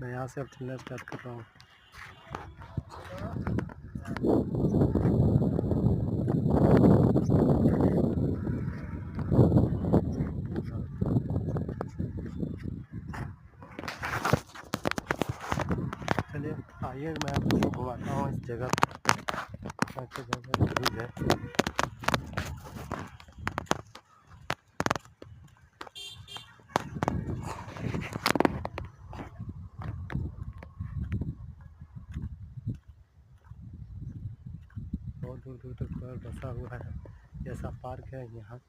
मैं यहाँ से अब चलना स्टार्ट कर रहा हूँ। चलिए आइए मैं आपको घुमाता हूँ इस जगह है। बहुत दूर दूर तक बसा हुआ है, ऐसा पार्क है यहाँ।